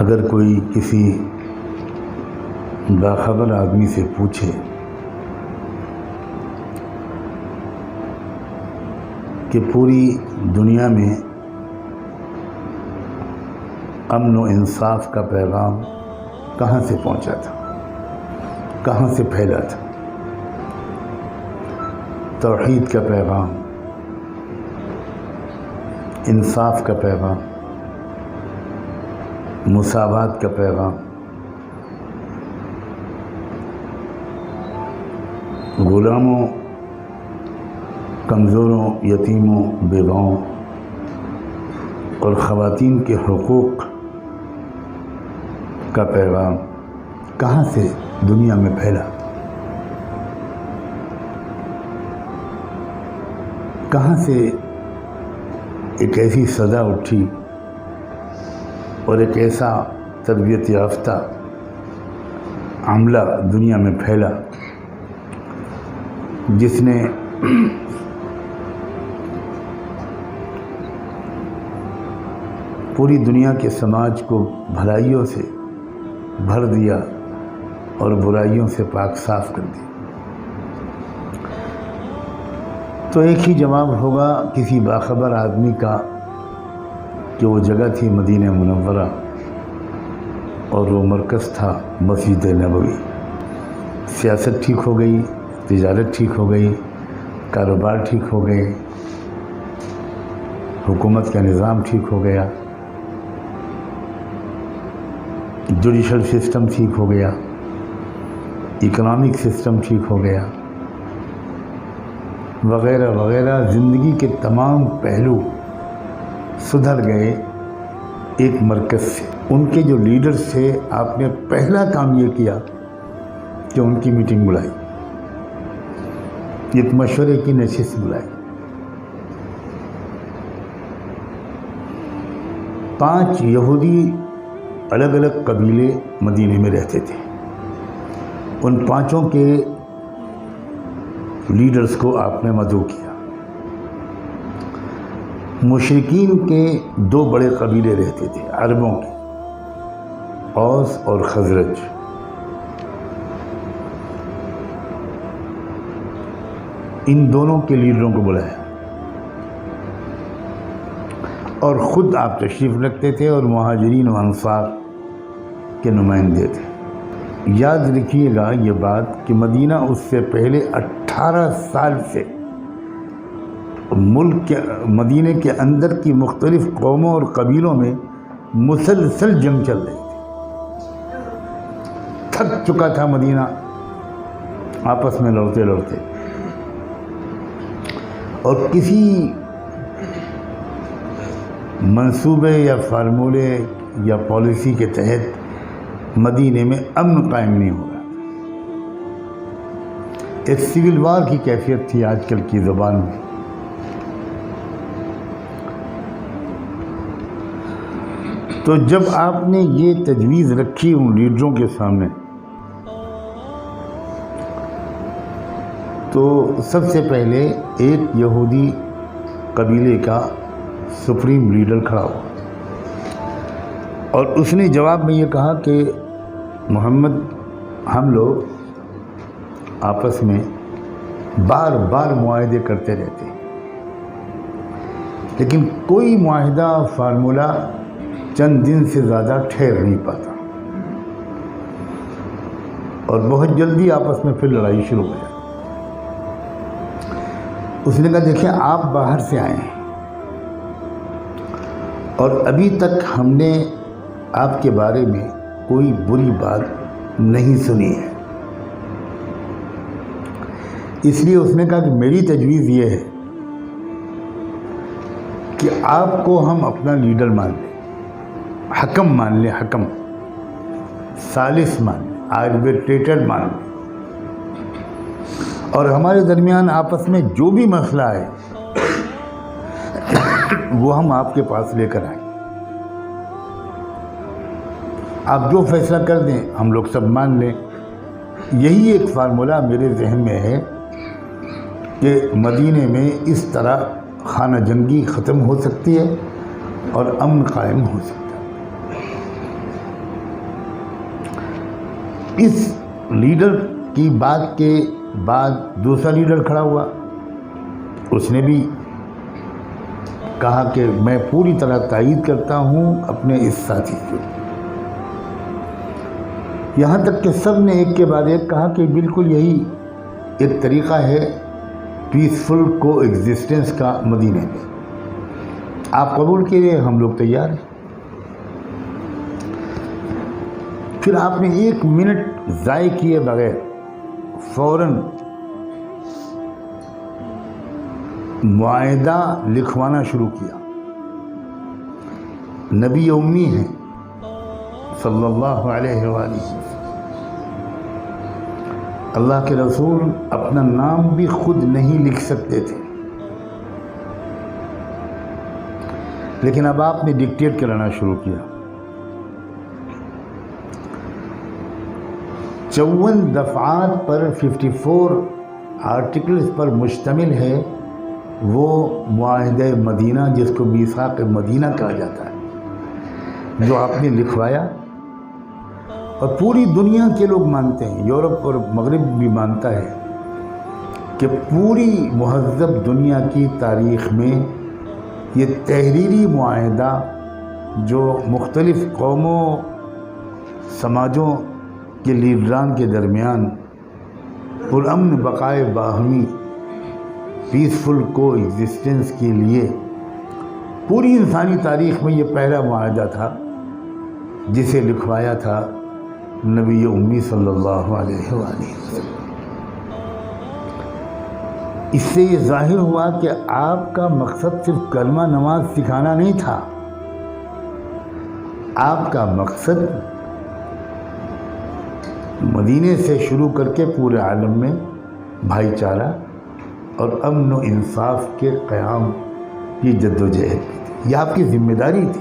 اگر کوئی کسی باخبر آدمی سے پوچھے کہ پوری دنیا میں امن و انصاف کا پیغام کہاں سے پہنچا تھا، کہاں سے پھیلا تھا، توحید کا پیغام، انصاف کا پیغام، مساوات کا پیغام، غلاموں، کمزوروں، یتیموں، بیواؤں اور خواتین کے حقوق کا پیغام کہاں سے دنیا میں پھیلا، کہاں سے ایک ایسی صدا اٹھی اور ایک ایسا تربیت یافتہ عملہ دنیا میں پھیلا جس نے پوری دنیا کے سماج کو بھلائیوں سے بھر دیا اور برائیوں سے پاک صاف کر دیا۔ تو ایک ہی جواب ہوگا کسی باخبر آدمی کا کہ وہ جگہ تھی مدینہ منورہ اور وہ مرکز تھا مسجد نبوی۔ سیاست ٹھیک ہو گئی، تجارت ٹھیک ہو گئی، کاروبار ٹھیک ہو گئے، حکومت کا نظام ٹھیک ہو گیا، جوڈیشل سسٹم ٹھیک ہو گیا، اکنامک سسٹم ٹھیک ہو گیا، وغیرہ وغیرہ۔ زندگی کے تمام پہلو سدھر گئے ایک مرکز سے۔ ان کے جو لیڈرز تھے، آپ نے پہلا کام یہ کیا کہ ان کی میٹنگ بلائی، ایک مشورے کی نشست بلائی۔ 5 یہودی الگ الگ قبیلے مدینے میں رہتے تھے۔ ان 5 کے لیڈرز کو آپ نے مدعو کیا۔ مشرکین کے 2 بڑے قبیلے رہتے تھے عربوں کے، اوس اور خزرج۔ ان دونوں کے لیڈروں کو بلایا اور خود آپ تشریف رکھتے تھے اور مہاجرین و انصار کے نمائندے تھے۔ یاد رکھیے گا یہ بات کہ مدینہ اس سے پہلے 18 سال سے ملک کے مدینہ کے اندر کی مختلف قوموں اور قبیلوں میں مسلسل جنگ چل رہی تھی۔ تھک چکا تھا مدینہ آپس میں لڑتے لڑتے، اور کسی منصوبے یا فارمولے یا پالیسی کے تحت مدینے میں امن قائم نہیں ہو رہا۔ ایک سول وار کی کیفیت تھی آج کل کی زبان میں۔ تو جب آپ نے یہ تجویز رکھی ان لیڈروں کے سامنے، تو سب سے پہلے ایک یہودی قبیلے کا سپریم لیڈر کھڑا ہوا اور اس نے جواب میں یہ کہا کہ محمد، ہم لوگ آپس میں بار بار معاہدے کرتے رہتے ہیں، لیکن کوئی معاہدہ فارمولہ چند دن سے زیادہ ٹھہر نہیں پاتا، اور بہت جلدی آپس میں پھر لڑائی شروع ہو جاتی۔ اس نے کہا دیکھیں، آپ باہر سے آئے ہیں اور ابھی تک ہم نے آپ کے بارے میں کوئی بری بات نہیں سنی ہے، اس لیے اس نے کہا کہ میری تجویز یہ ہے کہ آپ کو ہم اپنا لیڈر مان لیں، حکم مان لیں، حکم، ثالث مان لیں، آربیٹریٹر مان لیں، اور ہمارے درمیان آپس میں جو بھی مسئلہ ہے وہ ہم آپ کے پاس لے کر آئیں، آپ جو فیصلہ کر دیں ہم لوگ سب مان لیں۔ یہی ایک فارمولہ میرے ذہن میں ہے کہ مدینے میں اس طرح خانہ جنگی ختم ہو سکتی ہے اور امن قائم ہو سکتا ہے۔ اس لیڈر کی بات کے بعد دوسرا لیڈر کھڑا ہوا، اس نے بھی کہا کہ میں پوری طرح تائید کرتا ہوں اپنے اس ساتھی کو، یہاں تک کہ سب نے ایک کے بعد ایک کہا کہ بالکل یہی ایک طریقہ ہے پیسفل کو ایگزسٹنس کا مدینے میں، آپ قبول کیجیے، ہم لوگ تیار ہیں۔ پھر آپ نے 1 منٹ ضائع کیے بغیر فوراً معاہدہ لکھوانا شروع کیا۔ نبی امی ہیں صلی اللہ علیہ وآلہ وسلم، اللہ کے رسول اپنا نام بھی خود نہیں لکھ سکتے تھے، لیکن اب آپ نے ڈکٹیٹ کرانا شروع کیا۔ 54 دفعات پر 54 آرٹیکلز پر مشتمل ہے وہ معاہدہ مدینہ، جس کو میثاق مدینہ کہا جاتا ہے، جو آپ نے لکھوایا، اور پوری دنیا کے لوگ مانتے ہیں، یورپ اور مغرب بھی مانتا ہے کہ پوری مہذب دنیا کی تاریخ میں یہ تحریری معاہدہ جو مختلف قوموں سماجوں کے لیڈران کے درمیان پرامن بقائے باہمی پیسفل کو ایگزسٹنس کے لیے پوری انسانی تاریخ میں یہ پہلا معاہدہ تھا جسے لکھوایا تھا نبی امی صلی اللہ علیہ وآلہ وسلم۔ اس سے یہ ظاہر ہوا کہ آپ کا مقصد صرف کلمہ نماز سکھانا نہیں تھا، آپ کا مقصد مدینے سے شروع کر کے پورے عالم میں بھائی چارہ اور امن و انصاف کے قیام کی جدوجہد کی تھی، یہ آپ کی ذمہ داری تھی۔